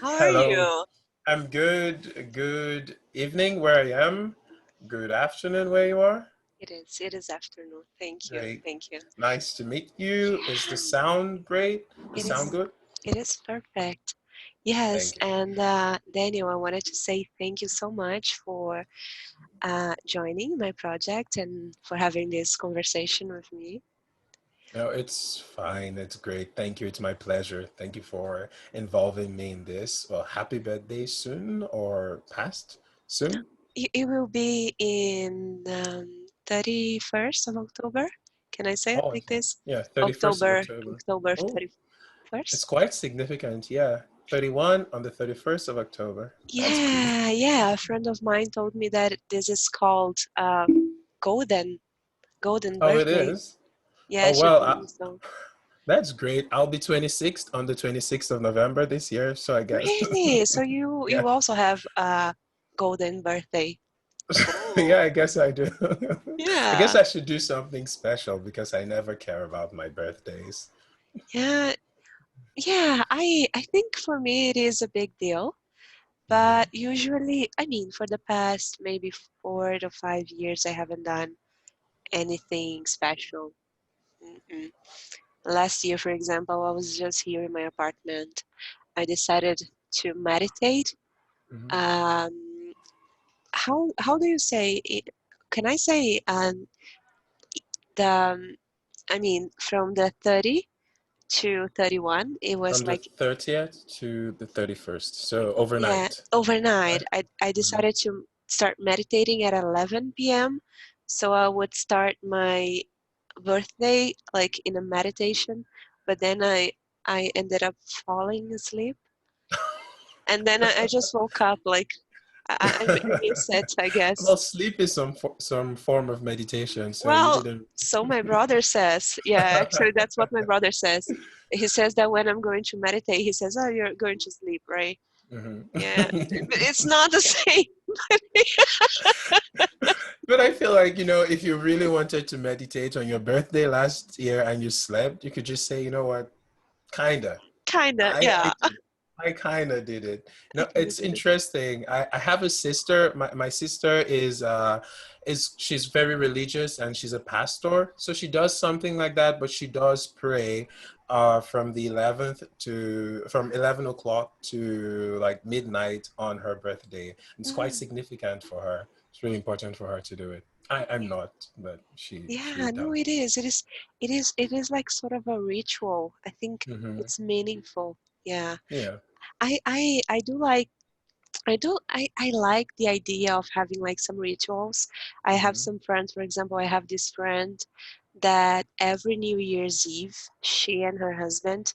How are Hello. you? I'm good. Good evening where I am. Good afternoon where you are. It is afternoon. Thank you. Great. Thank you. Nice to meet you. Is the Yeah, sound great? The it sound is good? it is perfect. Yes, Thank you. and Daniel, I wanted to say thank you so much for joining my project and for having this conversation with me. No, it's fine. It's great. Thank you. It's my pleasure. Thank you for involving me in this. Well, happy birthday soon or past soon? It will be in 31st of October. Can I say it Oh, like this? yeah, 31st of October, October. October Oh, it's 31st. quite significant. Yeah. 31 on the 31st of October. That's cool. Yeah, yeah. A friend of mine told me that this is called golden golden Oh, it birthday. is? Yeah, Oh, she well, told me so. that's great. I'll be 26th on the 26th of November this year, so I guess. Really? So you Yeah. you also have a golden birthday. Yeah, Oh, I guess I do. I guess yeah. I should do something special because I never care about my birthdays. Yeah, yeah. I think for me it is a big deal, Hmm. but usually, I mean, for the past maybe 4 to 5 years, I haven't done anything special. Mm-mm. Last year, for example, I was just here in my apartment. I decided to meditate. Hmm. Um, how do you say it? Can I say the I mean from the 30 to 31 it was From the like 30th to the 31st, so yeah, overnight, overnight. right? I Hmm. decided to start meditating at 11 p.m. so I would start my birthday like in a meditation, but then I ended up falling asleep, and then I just woke up like I missed it, I guess. Well, sleep is some form of meditation, so you Well, didn't. so my brother says, yeah, actually, that's what my brother says. He says that when I'm going to meditate, he says, "Oh, you're going to sleep, right?" Mhm. Yeah, but it's not the same. But I feel like, if you really wanted to meditate on your birthday last year and you slept, you could just say, you know what, kinda. Kinda, I yeah. did. I kinda did it. I No, kinda it's did it. interesting. I have a sister. My sister is she's very religious and she's a pastor. So she does something like that, but she does pray from 11 o'clock to like midnight on her birthday. It's quite Mm, significant for her. It's really important for her to do it. I'm not, but she yeah, no, does. it is. It is like sort of a ritual. I think Hmm. it's meaningful. Yeah. Yeah. I do like I like the idea of having like some rituals. I have Hmm. some friends, for example, I have this friend that every New Year's Eve, she and her husband,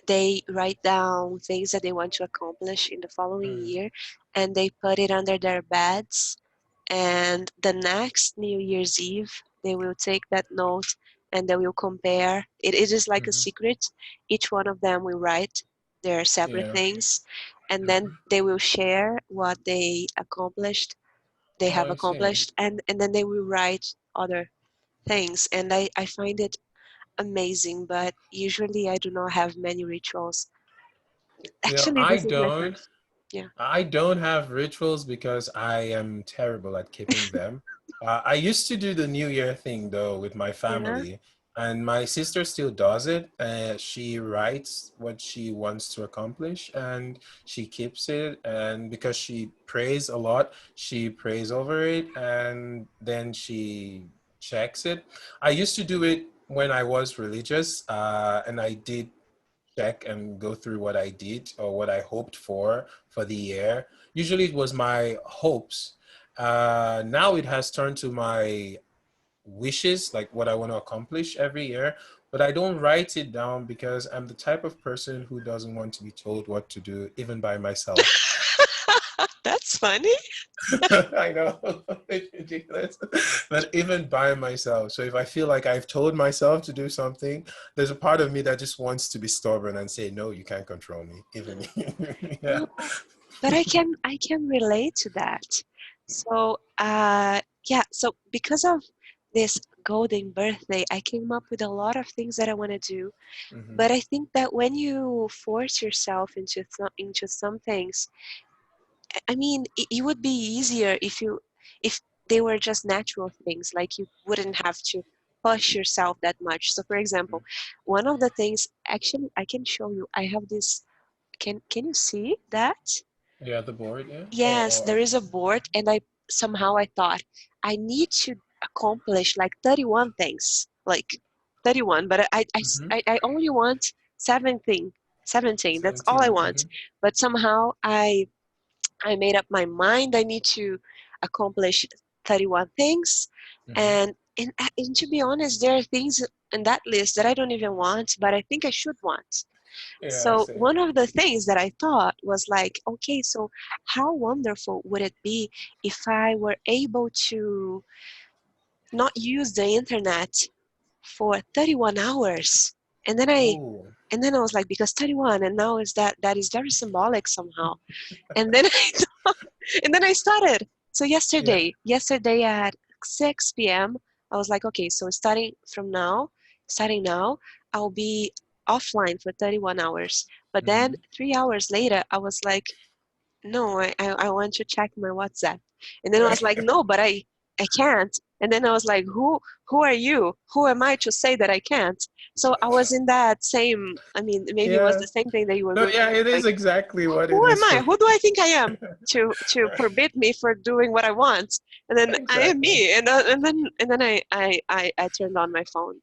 they write down things that they want to accomplish in the following year and they put it under their beds. And the next New Year's Eve, they will take that note and they will compare. It is like a Hmm. secret. Each one of them will write their separate Yeah. things and then they will share what they Oh, have I see. accomplished, and then they will write other things. And I find it amazing, but usually I do not have many rituals. You know, Actually, I this is my don't. first. Yeah. I don't have rituals because I am terrible at keeping them. I used to do the New Year thing though with my Yeah. family, and my sister still does it. She writes what she wants to accomplish and she keeps it. And because she prays a lot, she prays over it and then she checks it. I used to do it when I was religious, and I did check and go through what I did or what I hoped for the year. Usually it was my hopes. Now it has turned to my wishes, like what I want to accomplish every year. But I don't write it down because I'm the type of person who doesn't want to be told what to do, even by myself. That's funny. I know it's ridiculous, but even by myself. So if I feel like I've told myself to do something, there's a part of me that just wants to be stubborn and say, "No, you can't control me." Even yeah. No, but I can relate to that. So yeah, so because of this golden birthday, I came up with a lot of things that I want to do. Mm-hmm. But I think that when you force yourself into some things, I mean, it would be easier if they were just natural things, like you wouldn't have to push yourself that much. So, for example, one of the things, actually, I can show you. I have this. Can you see that? Yeah, the board, yeah. Yes, there is a board, and I somehow I thought I need to accomplish like 31 things, like 31, but Mm-hmm. I only want 17. 17, that's all I 17. want. Mm-hmm. But somehow I made up my mind I need to accomplish 31 things. Mm-hmm. And to be honest, there are things in that list that I don't even want, but I think I should want. Yeah, I So see. one of the things that I thought was like, okay, so how wonderful would it be if I were able to not use the internet for 31 hours? And then I Oh, and then I was like, because 31, and now is that is very symbolic somehow. And then and then I started. So yeah. yesterday at 6 p.m., I was like, okay, so starting now, I'll be offline for 31 hours. But then Mm-hmm. 3 hours later, I was like, no, I want to check my WhatsApp. And then I was Right. like, no, but I can't. And then I was like, who are you? Who am I to say that I can't? So I was in that same, I mean, maybe it was Yeah. the same thing that you were No, going yeah, through. it is Like, exactly what who it am is I? for Who do I think I am to me. forbid me for doing what I want? And then I am Exactly. me. And then I turned on my phone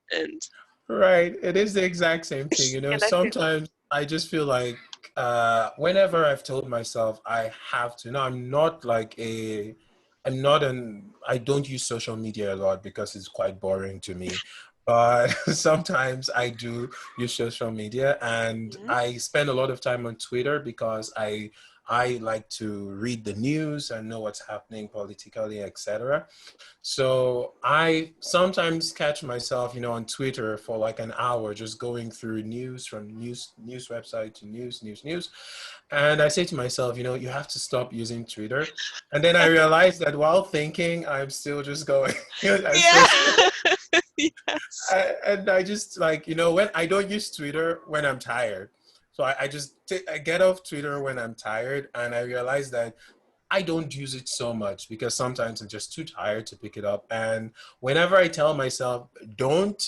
Right. It is the exact same thing. and that's it. Sometimes I just feel like whenever I've told myself I have to, no, I'm not I don't use social media a lot because it's quite boring to me. But sometimes I do use social media, and Mhm. I spend a lot of time on Twitter because I like to read the news and know what's happening politically, etc. So I sometimes catch myself, on Twitter for like an hour, just going through news from news website to news. And I say to myself, you have to stop using Twitter. And then I realize that while thinking, I'm still just going, I'm still Yeah. Yes. and I just like, when I don't use Twitter when I'm tired. So I get off Twitter when I'm tired, and I realize that I don't use it so much because sometimes I'm just too tired to pick it up. And whenever I tell myself, don't,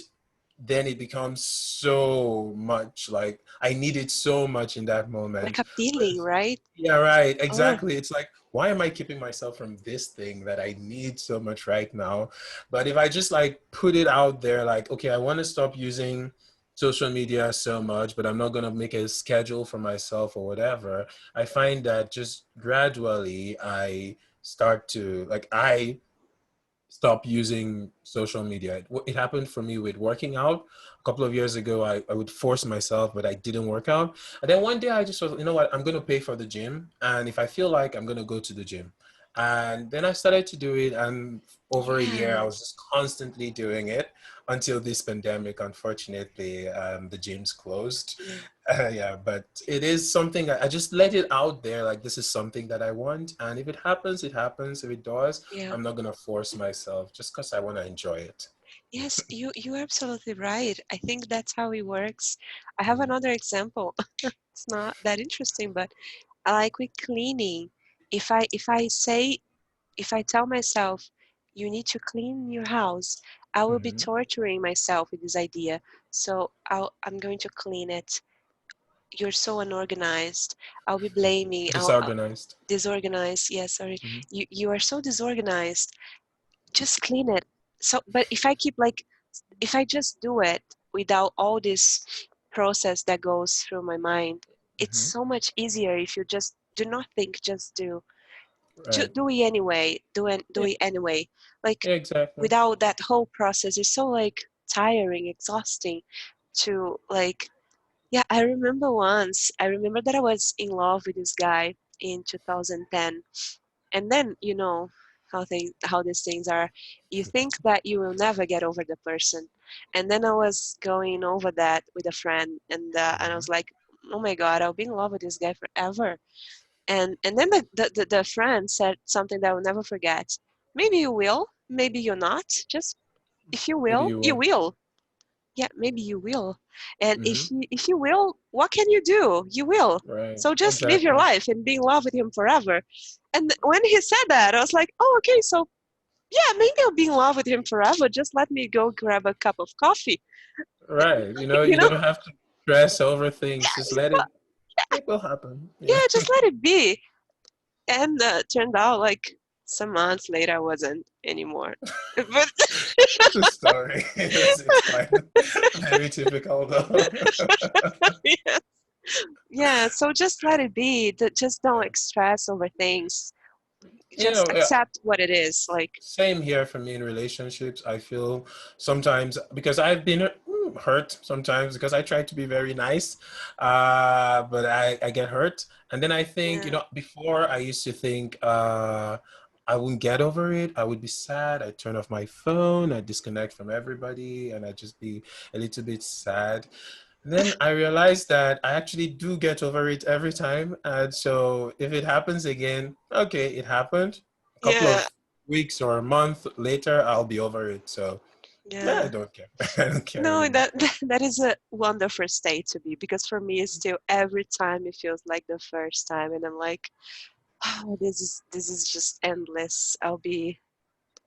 then it becomes so much like I need it so much in that Like moment. appealing, right? Yeah, right. Oh, Exactly. It's like, why am I keeping myself from this thing that I need so much right now? But if I just like put it out there, like, okay, I want to stop using social media so much, but I'm not going to make a schedule for myself or whatever, I find that just gradually I start to, like, I stop using social media. It happened for me with working out. A couple of years ago, I would force myself, but I didn't work out. And then one day I just was, you know what, I'm going to pay for the gym. And if I feel like I'm going to go to the gym. And then I started to do it. And over a year, I was yes. just constantly doing it until this pandemic. Unfortunately, the gyms closed. Yeah. Yeah, but it is something I just let it out there. Like, this is something that I want. And if it happens, it happens. If it does, Yeah. I'm not gonna force myself just because I want to enjoy it. Yes, you're absolutely right. I think that's how it works. I have Mhm. another example. It's not that interesting, but I like with cleaning. If I tell myself you need to clean your house, I will be Mhm. torturing myself with this idea. So I'm going to clean it. You're so unorganized. I'll be blaming. I'll Disorganized. disorganized. Yes, sorry. Mhm. You are so disorganized. Just clean it. So, but if I just do it without all this process that goes through my mind, it's Mhm. so much easier if you just do not think, just do. Right. Do it anyway. Do Yeah, it anyway. Like exactly. without that whole process, it's so like tiring, exhausting to like. Yeah, I remember that I was in love with this guy in 2010. And then how these things are. You think that you will never get over the person. And then I was going over that with a friend, and I Mhm. was like, oh my god, I'll be in love with this guy forever. And then the friend said something that I will never forget. Maybe you will, maybe you're not. Just if you Maybe will, you you will. will. Yeah, maybe you will. And Hmm. if you will, what can you do? You will. Right. So just live your Exactly. life and be in love with him forever. And when he said that, I was like, oh, okay, so yeah, maybe I'll be in love with him forever. Just let me go grab a cup of coffee. Right. You You know? don't have to stress over things. Just Yes, let but it will happen. Yeah. yeah, just let it be. And turned out like some months later, I wasn't anymore. But The story. It's quite very typical though. yeah, yeah, so just let it be. Just don't Yeah. like stress over things. You Just know, yeah, accept what it is. Like, same here for me in relationships. I feel sometimes because I've been hurt sometimes because I try to be very nice, but I get hurt. And then I think, yeah, before I used to think I wouldn't get over it. I would be sad. I'd turn off my phone. I'd disconnect from everybody, and I'd just be a little bit sad. Then I realized that I actually do get over it every time. And so if it happens again, okay, it happened. A couple yeah, of weeks or a month later, I'll be over it. So yeah, I yeah. don't care. I don't care No, anymore. that is a wonderful state to be because for me, it's still every time it feels like the first time, and I'm like, oh, this is just endless. I'll be,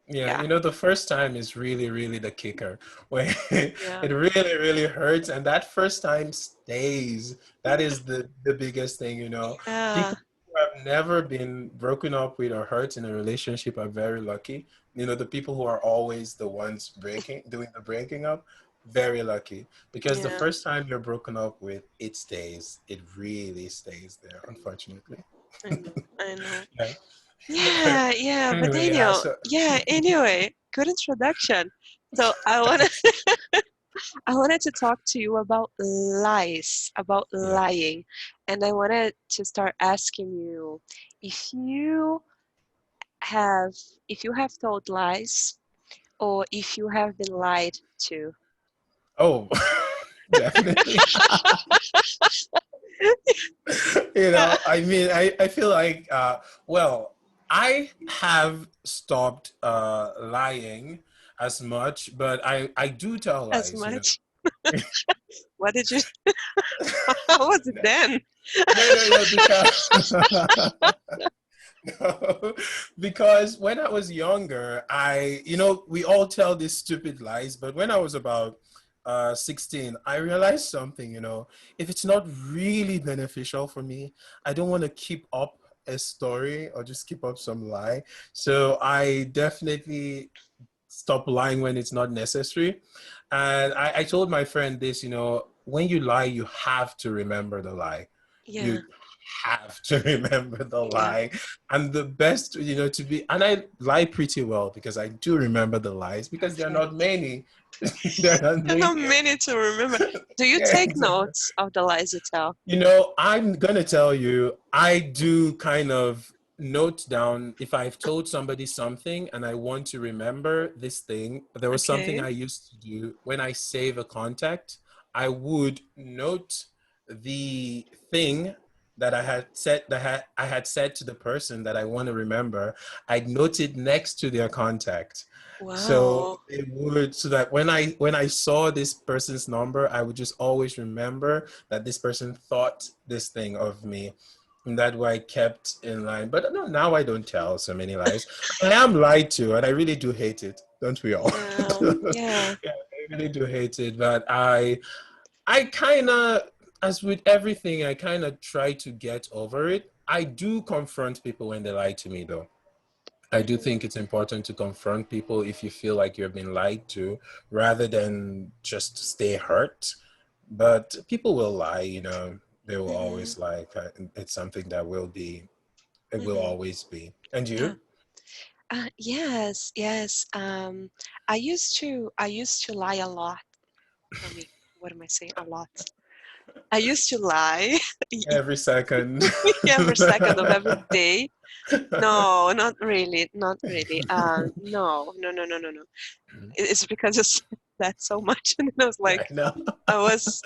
Yeah, yeah, the first time is really, really the kicker where yeah, it really, really hurts. And that first time stays. That is the biggest thing, yeah, People who have never been broken up with or hurt in a relationship are very lucky. The people who are always the ones doing the breaking up, very lucky. Because the yeah. first time you're broken up with, it stays. It really stays there, unfortunately. I know, I know. Yeah. Yeah, yeah. But Anyway, yeah, Daniel, so yeah. Anyway, good introduction. So I wanted to talk to you about lies, about yeah. lying, and I wanted to start asking you if you have if you have told lies or if you have been lied to. Oh, definitely. Yeah. I mean, I feel like, well, I have stopped lying as much, but I do tell As lies. much. What did you? How was it then? No, because no, because when I was younger, we all tell these stupid lies, but when I was about 16, I realized something, if it's not really beneficial for me, I don't want to keep up a story or just keep up some lie. So I definitely stop lying when it's not necessary. And I told my friend this, when you lie, you have to remember the lie. Yeah, You have to remember the yeah. lie. And the best, to be, and I lie pretty well because I do remember the lies because they're not Perfect. many. They're not There are many. not many to remember. Do you Yeah, take exactly. notes of the lies you tell? I'm gonna tell you, I do kind of note down if I've told somebody something and I want to remember this thing. There was something Okay. I used to do when I save a contact. I would note the thing that I had said to the person that I want to remember. I'd note it next to their contact. So Wow. it would so that when I saw this person's number, I would just always remember that this person thought this thing of me. And that way I kept in line. But no, now I don't tell so many lies. I am lied to, and I really do hate it. Don't we all? Yeah. Yeah. Yeah, I really do hate it. But I kind of, as with everything, I kind of try to get over it. I do confront people when they lie to me, though. I do Mhm. think it's important to confront people if you feel like you've been lied to, rather than just stay hurt. But people will lie, they will Mhm. always lie. It's something that it will Mhm. always be. And Yeah. you? Yes. Yes. I used to lie a lot. I mean, what am I saying? A lot. I used to lie Every second. every second of every day. No, not really, not really. No, no, no, no, no, no. It's because it's that so much, and then I was I like, know. I was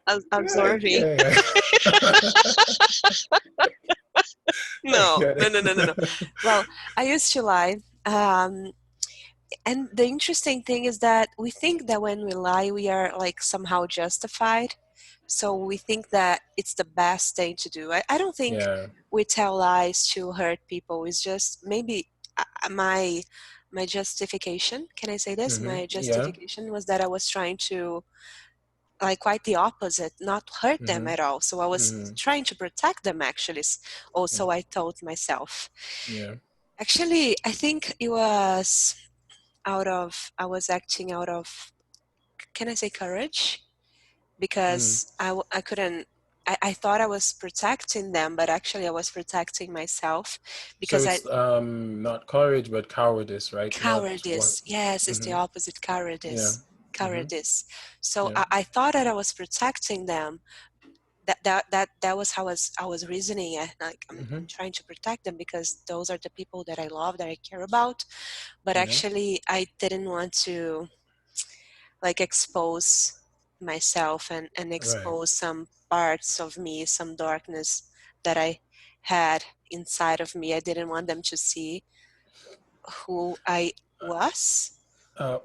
absorbing. Okay. I No, get no, no, no, no, no. it. Well, I used to lie. Um, And the interesting thing is that we think that when we lie, we are like somehow justified. So we think that it's the best thing to do. I don't think Yeah. we tell lies to hurt people. It's just maybe my justification. Can I say this? Mm-hmm. My Yeah. justification was that I was trying to, like, quite the opposite, not hurt them Mm-hmm. at all. So I was Mm-hmm. trying to protect them actually. Also, I told myself. Yeah. Actually, I think it was I was acting out of, can I say courage? Mm. Because I couldn't, I thought I was protecting them, but actually I was protecting myself So because it's not courage but cowardice, right? Not what. cowardice, yes, it's the Mm-hmm. opposite, Yeah. cowardice, Mm-hmm. cowardice. So Yeah. I thought that I was protecting them. That was how I was reasoning. Like Mm-hmm. I'm trying to protect them because those are the people that I love, that I care about. But Yeah. actually, I didn't want to, like, expose myself and Right. expose some parts of me, some darkness that I had inside of me. I didn't want them to see who I was.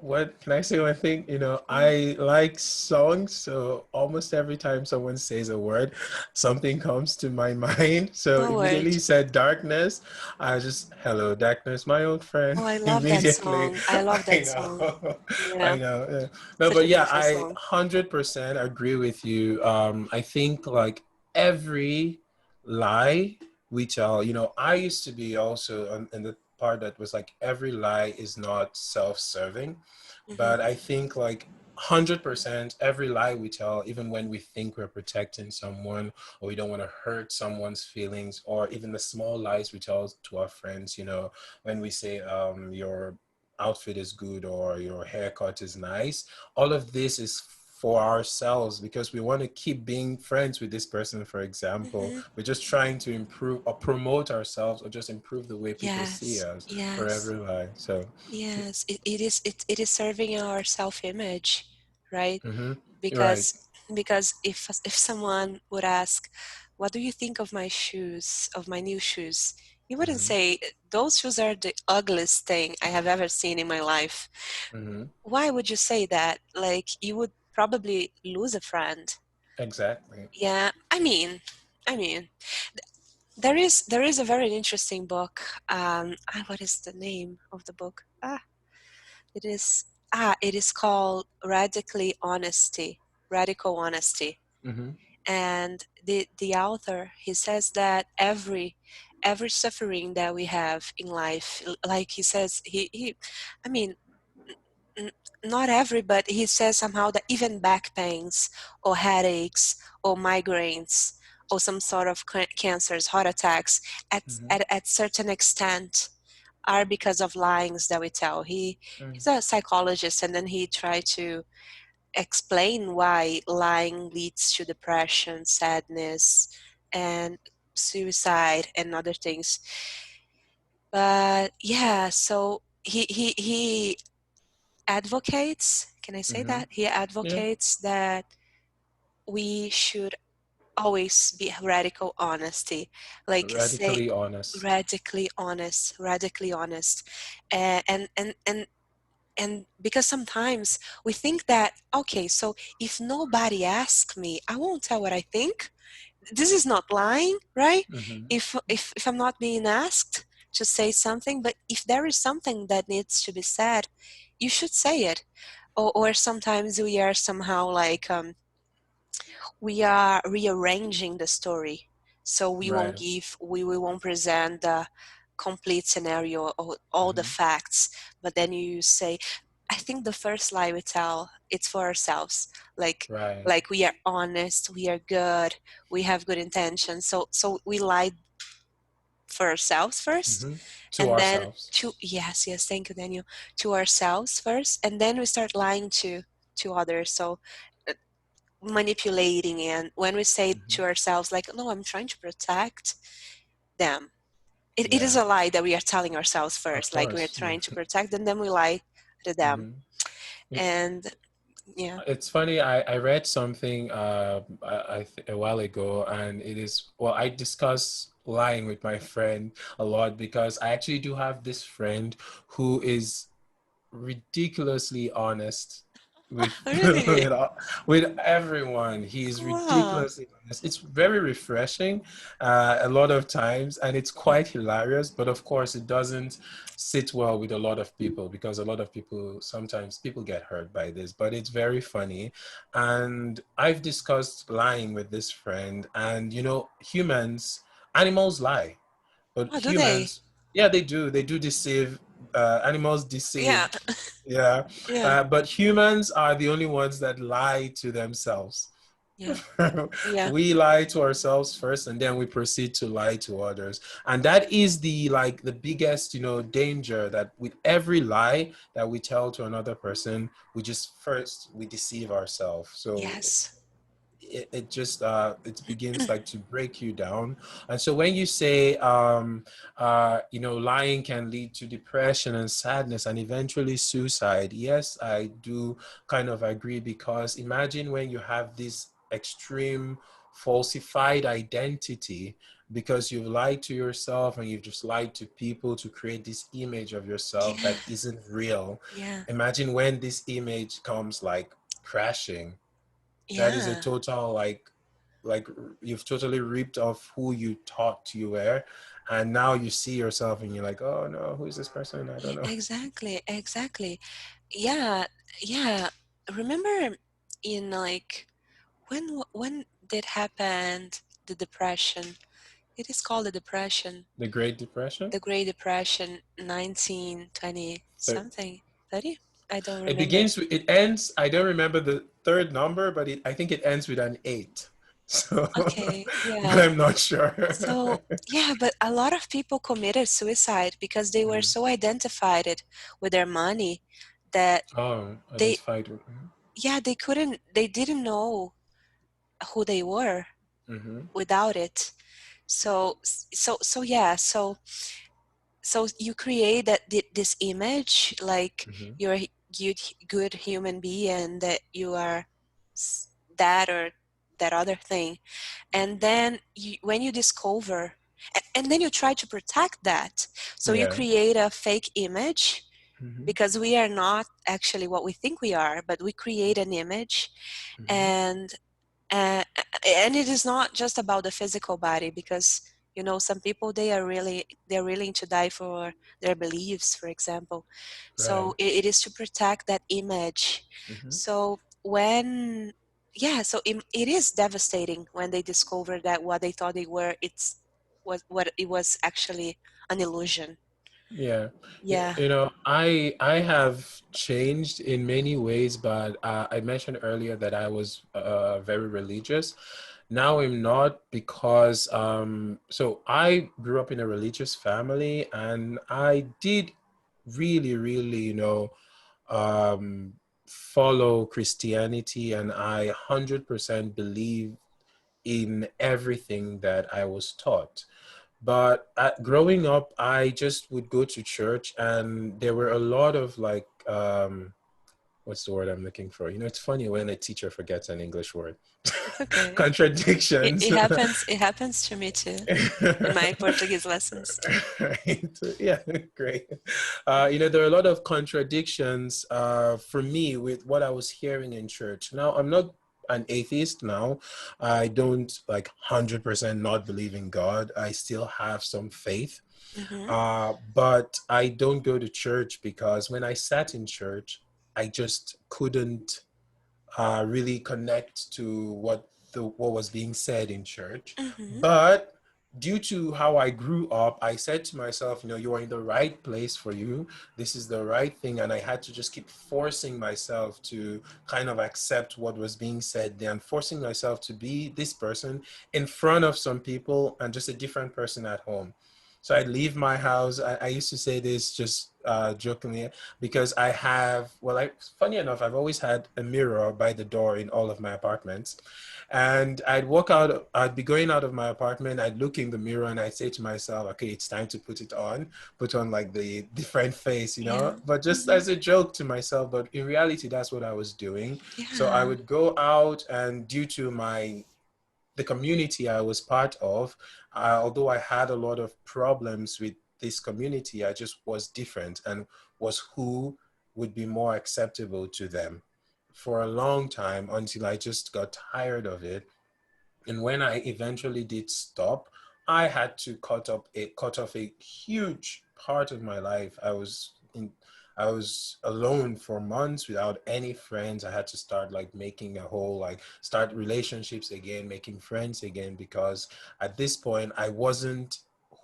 What can I say one thing? Mm. I like songs, so almost every time someone says a word, something comes to my mind. So Oh, word. immediately you said darkness, I just, hello, darkness, my old friend. Oh, I love that Immediately, song. I love I that song. know, Yeah, I know. Yeah. No, such but a yeah, beautiful I song. 100% agree with you. I think like every lie we tell, I used to be also in the part that was like every lie is not self-serving, Hmm. but I think like 100% every lie we tell, even when we think we're protecting someone or we don't want to hurt someone's feelings, or even the small lies we tell to our friends, when we say your outfit is good or your haircut is nice, all of this is for ourselves because we want to keep being friends with this person. For example, Hmm. we're just trying to improve or promote ourselves or just improve the way people see Yes, us for yes, every lie. So yes. It is serving our self-image, right? mm-hmm. Right. because because if someone would ask, what do you think of my shoes, of my new shoes, you wouldn't Mm-hmm. say those shoes are the ugliest thing I have ever seen in my life. Mm-hmm. Why would you say that? Like, you would probably lose a friend. Exactly. Yeah, I mean there is a very interesting book. What is the name of the book? It is it is called Radical Honesty. Mm-hmm. And the author, he says that every suffering that we have in life, like he says, he I mean, n- not every, but he says somehow that even back pains or headaches or migraines or some sort of cancers, heart attacks, Mm-hmm. at certain extent are because of lies that we tell. He's a psychologist, and then he tried to explain why lying leads to depression, sadness, and suicide and other things. But yeah, so he advocates, can I say Mm-hmm. that? He Yeah. advocates that we should always be radical honesty, like say Radically honest. radically honest. And and because sometimes we think that, okay, so if nobody asks me, I won't tell what I think. This is not lying, right? Mm-hmm. If I'm not being asked to say something, but if there is something that needs to be said, you should say it. Or sometimes we are somehow like, we are rearranging the story, so Right. we won't present the complete scenario or all the Mm-hmm. facts. But then you say, I think the first lie we tell, it's for ourselves. Like Right. like we are honest, we are good, we have good intentions. So we lie for ourselves first, Mm-hmm. To and then ourselves. to, yes, thank you, Daniel, to ourselves first, and then we start lying to others. So uh, manipulating, and when we say Mm-hmm. to ourselves, like, no, I'm trying to protect them, it is Yeah. a lie that we are telling ourselves Of first, like we're course. Yeah. trying to protect, and then we lie to them. Mm-hmm. And yeah. It's funny. I read something a while ago, and it is, well, I discuss lying with my friend a lot because I actually do have this friend who is ridiculously honest with Really? with everyone. He's Wow. ridiculously honest. It's very refreshing a lot of times, and it's quite hilarious. But of course, it doesn't sit well with a lot of people because a lot of people sometimes people get hurt by this. But it's very funny, and I've discussed lying with this friend, and humans, animals lie. But Oh, do they? humans, yeah, they do. They do deceive. Animals Yeah. deceive. Yeah. Yeah. But humans are the only ones that lie to themselves. Yeah. Yeah. We lie to ourselves first, and then we proceed to lie to others. And that is the biggest, danger, that with every lie that we tell to another person, we just first we deceive ourselves. So Yes. it just it begins like to break you down. And so when you say lying can lead to depression and sadness and eventually suicide, yes, I do kind of agree, because imagine when you have this extreme falsified identity because you've lied to yourself and you've just lied to people to create this image of yourself Yeah. that isn't real. Yeah. Imagine when this image comes like crashing. That is a Yeah. total like you've totally ripped off who you thought you were, and now you see yourself and you're like, oh no, who is this person? I don't know. Exactly. Exactly. Yeah. Yeah. Remember in like when did happen the depression? It is called the depression. The Great Depression. The Great Depression, 1920 Thir- something. 30? I don't it remember. begins with, it ends, I don't remember the third number, but I think it ends with an 8. So Okay, but yeah. I'm not sure. So, yeah, but a lot of people committed suicide because they were Mhm. so identified with their money that Oh, they, identified with. yeah, they didn't know who they were Mm-hmm. without it. Yeah, so you create this image like Mm-hmm. you're a good human being and that you are that or that other thing, and then when you discover and then you try to protect that, so you Yeah. create a fake image Mm-hmm. because we are not actually what we think we are, but we create an image. Mm-hmm. and uh, and it is not just about the physical body, because some people they're willing to die for their beliefs, for example. Right. So it is to protect that image. Mm-hmm. So when yeah, so it is devastating when they discover that what they thought they were, what it was actually an illusion. Yeah. Yeah. I have changed in many ways, but I mentioned earlier that I was very religious. Now I'm not, because so I grew up in a religious family, and I did really, really, um follow Christianity, and I 100% believe in everything that I was taught. But growing up, I just would go to church, and there were a lot of like, what's the word I'm looking for? It's funny when a teacher forgets an English word. It's okay. it, Contradictions. it happens it happens to me too in my Portuguese lessons. Right. Yeah, great. There are a lot of contradictions for me with what I was hearing in church. Now, I'm not an atheist now. I don't like 100% not believe in God. I still have some faith. Mm-hmm. But I don't go to church because when I sat in church, I just couldn't really connect to what was being said in church. Mm-hmm. But due to how I grew up, I said to myself, you are in the right place for you. This is the right thing. And I had to just keep forcing myself to kind of accept what was being said there, and forcing myself to be this person in front of some people and just a different person at home. So I'd leave my house. I used to say this just jokingly, because I have, well, funny enough, I've always had a mirror by the door in all of my apartments. And I'd walk out, I'd be going out of my apartment, I'd look in the mirror and I'd say to myself, okay, it's time to put on like the different face, Yeah. but just Mm-hmm. as a joke to myself. But in reality, that's what I was doing. So I Yeah. would go out, and due to the community I was part of, although I had a lot of problems with this community, I just was different and was who would be more acceptable to them for a long time until I just got tired of it. And when I eventually did stop, I had to cut off a huge part of my life. I was alone for months without any friends. I had to start like making a whole like start relationships again, making friends again, because at this point I wasn't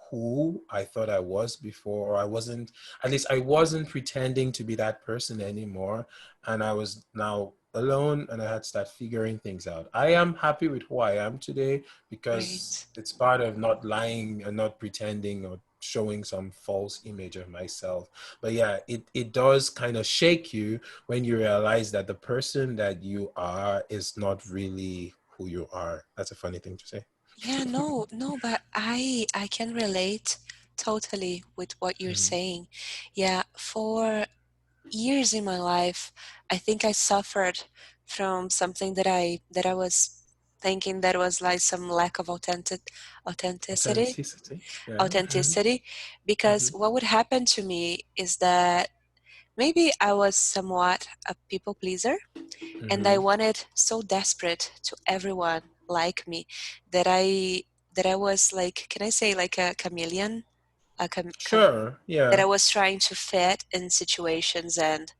who I thought I was before, or I wasn't, at least I wasn't pretending to be that person anymore. And I was now alone, and I had to start figuring things out. I am happy with who I am today because Right. it's part of not lying and not pretending or showing some false image of myself. But yeah, it does kind of shake you when you realize that the person that you are is not really who you are. That's a funny thing to say. Yeah, no, no, but I can relate totally with what you're Mm. saying. Yeah, for years in my life, I think I suffered from something that I was thinking that was like some lack of authenticity, Authenticity. Yeah. authenticity, because Mm-hmm. what would happen to me is that maybe I was somewhat a people pleaser, and I Mm-hmm. wanted so desperate to everyone like me that I was like, can I say like a chameleon? A Sure. that Yeah. I was trying to fit in situations, and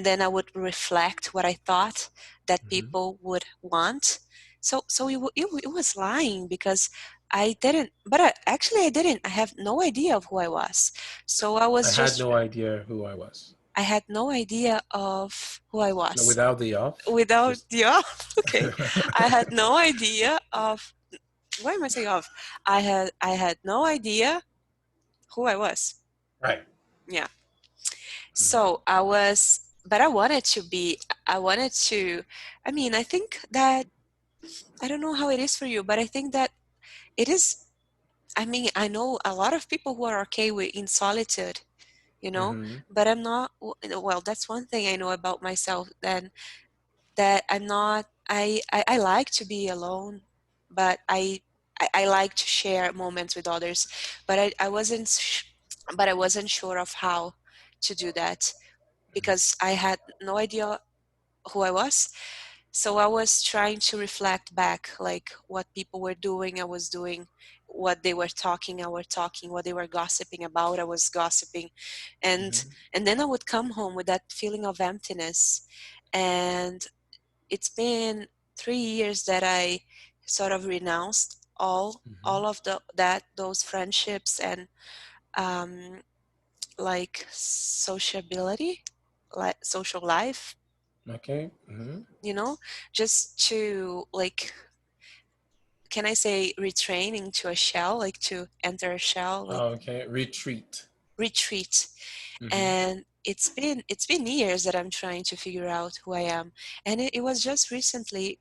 then I would reflect what I thought that Mm-hmm. people would want. So it was lying because I didn't, but actually I didn't. I have no idea of who I was. So I I was had just, no idea who I was. I had no idea of who I No, was without the off, without just the off. Okay, I had no idea of, why am I saying off? I had no idea who I was. right. Yeah. Mm-hmm. So I was, but I wanted to be, I wanted to, I mean, I think that, I don't know how it is for you, but I think that it is, I mean, I know a lot of people who are okay with in solitude, you know, Mm-hmm. but I'm not, well, that's one thing I know about myself, then that I'm not, I like to be alone, but I like to share moments with others, but I wasn't sure of how to do that because I had no idea who I was. So I was trying to reflect back, like what people were doing, I was doing, what they were talking, I were talking, what they were gossiping about, I was gossiping, and Mm-hmm. and then I would come home with that feeling of emptiness. And it's been 3 years that I sort of renounced all Mm-hmm. of that those friendships and um, like sociability, like social life, Okay. Mm-hmm. you know, just to like, can I say retraining to a shell, like to enter a shell, like Okay. Retreat. retreat. Mm-hmm. And it's been years that I'm trying to figure out who I am. And it was just recently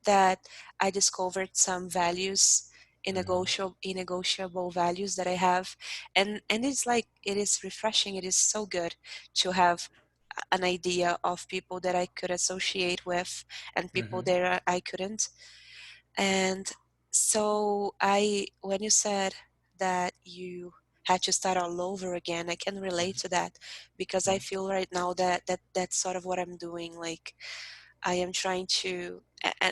that I discovered some values, Mm-hmm. negotiable values that I have. And it's like, it is refreshing. It is so good to have an idea of people that I could associate with and people Mm-hmm. that I couldn't. And so when you said that you had to start all over again, I can relate to that because I feel right now that's sort of what I'm doing. Like I am trying to,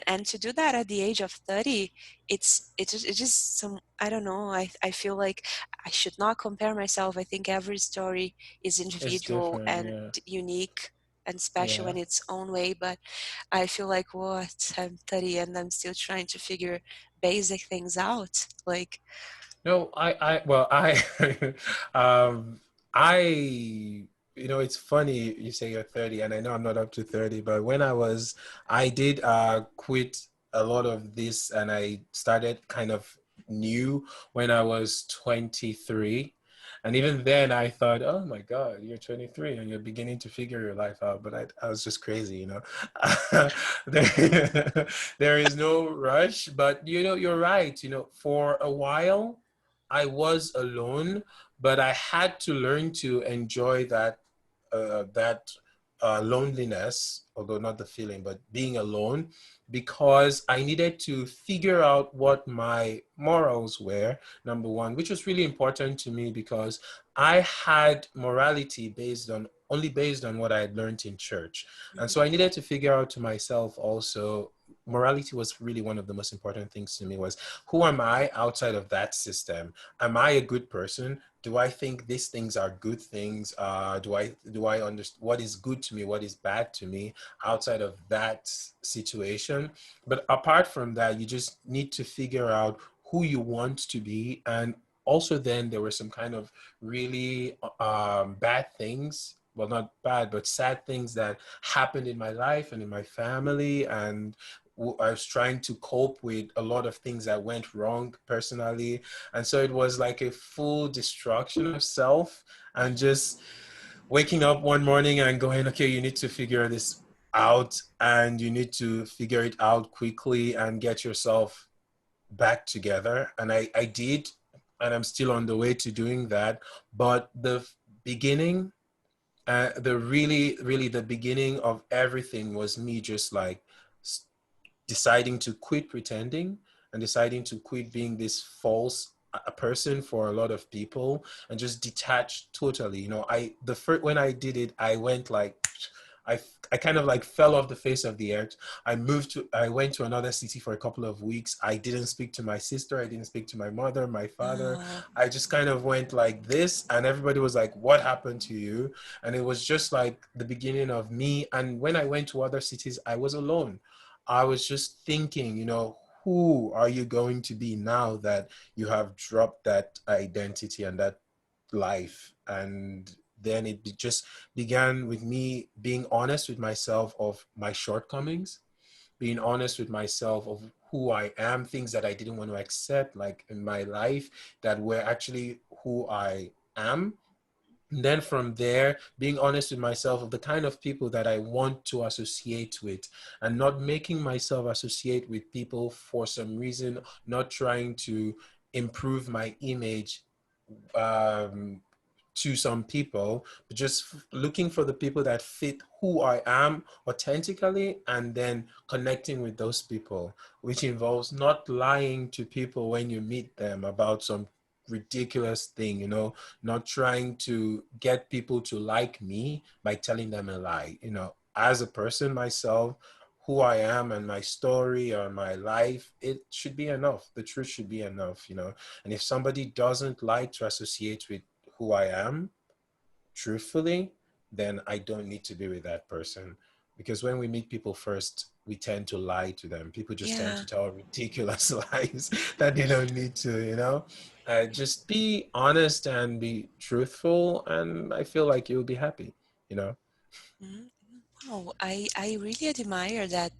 and to do that at the age of 30, it's just some, I don't know, I feel like I should not compare myself. I think every story is It's individual different. and Yeah. unique and special Yeah. in its own way, but I feel like, what, I'm 30 and I'm still trying to figure basic things out. Like, No, well, um, I, it's funny you say you're 30, and I know I'm not up to 30, but I did quit a lot of this, and I started kind of new when I was 23. And even then I thought, oh my God, you're 23 and you're beginning to figure your life out. But I was just crazy, there is no rush, but you're right. For a while, I was alone, but I had to learn to enjoy that loneliness, although not the feeling, but being alone, because I needed to figure out what my morals were, number one, which was really important to me because I had morality based on only based on what I had learned in church. And so I Mhm. needed to figure out to myself also, morality was really one of the most important things to me, was who am I outside of that system? Am I a good person? Do I think these things are good things? Do I understand what is good to me, what is bad to me outside of that situation? But apart from that, you just need to figure out who you want to be. And also then there were some kind of really bad things, well, not bad but sad things that happened in my life and in my family. And I was trying to cope with a lot of things that went wrong personally. And so it was like a full destruction of self, and just waking up one morning and going, okay, you need to figure this out, and you need to figure it out quickly and get yourself back together. And I did, and I'm still on the way to doing that. But the beginning, the really the beginning of everything was me just like deciding to quit pretending, and deciding to quit being this false a person for a lot of people, and just detach totally. The first, when I did it, I went like, I, I kind of like fell off the face of the earth. I went to another city for a couple of weeks. I didn't speak to my sister. I didn't speak to my mother, my father. Oh, I just kind of went like this, and everybody was like, what happened to you? And it was just like the beginning of me. And when I went to other cities, I was alone. I was just thinking, who are you going to be now that you have dropped that identity and that life? And then just began with me being honest with myself of my shortcomings, being honest with myself of who I am, things that I didn't want to accept, like in my life, that were actually who I am. And then from there, being honest with myself of the kind of people that I want to associate with, and not making myself associate with people for some reason, not trying to improve my image um, to some people, but just looking for the people that fit who I am authentically, and then connecting with those people, which involves not lying to people when you meet them about some ridiculous thing, not trying to get people to like me by telling them a lie. As a person myself, who I am and my story or my life, it should be enough. The truth should be enough. And if somebody doesn't like to associate with who I am, truthfully, then I don't need to be with that person. Because when we meet people first, we tend to lie to them. People just tend yeah. to tell ridiculous lies that they don't need to. Just be honest and be truthful, and I feel like you'll be happy. Mhm. Wow, I really admire that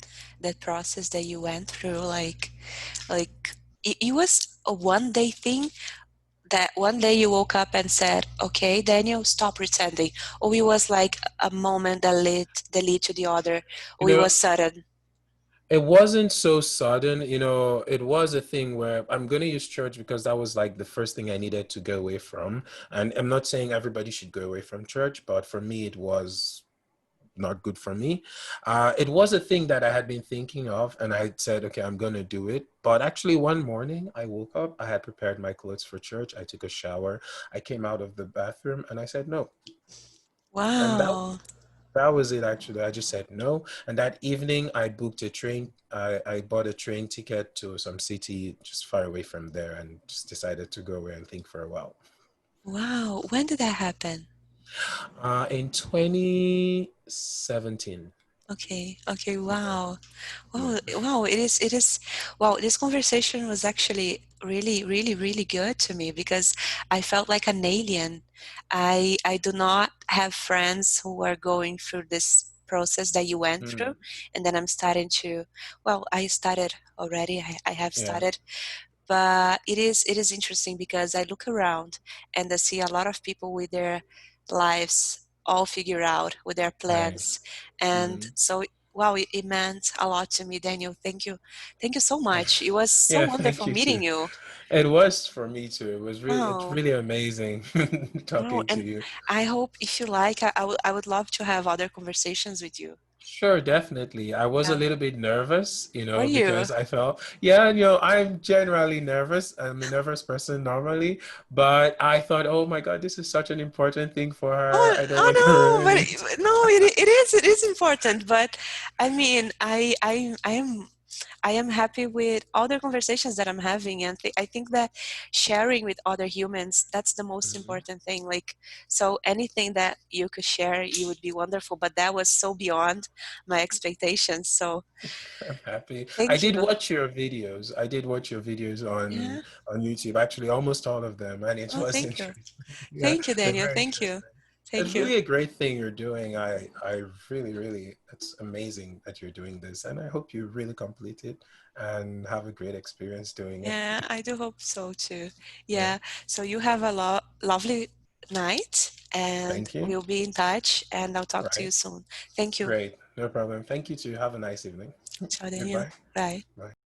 process that you went through. Like it was a one day thing, that one day you woke up and said, "Okay, Daniel, stop pretending," or it was like a moment that lead to the other, You or it know, was sudden. it wasn't so sudden. It was a thing where I'm going to use church because that was like the first thing I needed to go away from. And I'm not saying everybody should go away from church, but for me, it was not good for me. It was a thing that I had been thinking of, and I said, okay, I'm going to do it. But actually, one morning I woke up, I had prepared my clothes for church, I took a shower, I came out of the bathroom, and I said no. And Wow. that was it, actually. I just said no. And that evening, I booked a train. I bought a train ticket to some city just far away from there, and just decided to go away and think for a while. Wow. When did that happen? In 2017. Okay. Okay. Yeah. Wow. Wow. Yeah. Wow. It is. Wow. This conversation was actually really, really, really good to me because I felt like an alien. I do not have friends who are going through this process that you went through, Mm, and then I'm starting to. Well, I started already. I have yeah. started, but it is interesting because I look around and I see a lot of people with their lives all figured out with their Right. plans, and Hmm. so wow, it meant a lot to me, Daniel. Thank you so much. It was so Yeah, thank wonderful you too. meeting you. It was for me too. It's Wow. really amazing Wow, talking to and you. I hope if you like, I would love to have other conversations with you. Sure, definitely. I was a Yeah. little bit nervous, Are you? because I felt, yeah, I'm generally nervous. I'm a nervous person normally, but I thought, oh my God, this is such an important thing for her. Oh, I don't oh want to no, ruin but it. no, it is important. But I mean, I am happy with all the conversations that I'm having, and I think that sharing with other humans, that's the most Mhm. important thing. Like, so anything that you could share, you would be wonderful. But that was so beyond my expectations. So I'm happy. I thank did you. watch your videos. I did watch your videos Yeah. on YouTube, actually, almost all of them, and it Oh, was thank you. interesting. Yeah, Thank you, they're Daniel. very Thank you. interesting. It's Thank you. really a great thing you're doing. I really, really, it's amazing that you're doing this, and I hope you really complete it and have a great experience doing it. Yeah, I do hope so too. Yeah. Yeah. So you have a lovely night, and Thank you. we'll be in touch, and I'll talk to you Right. soon. Thank you. Great. No problem. Thank you too. Have a nice evening. Ciao, Daniel. Goodbye. Bye. Bye.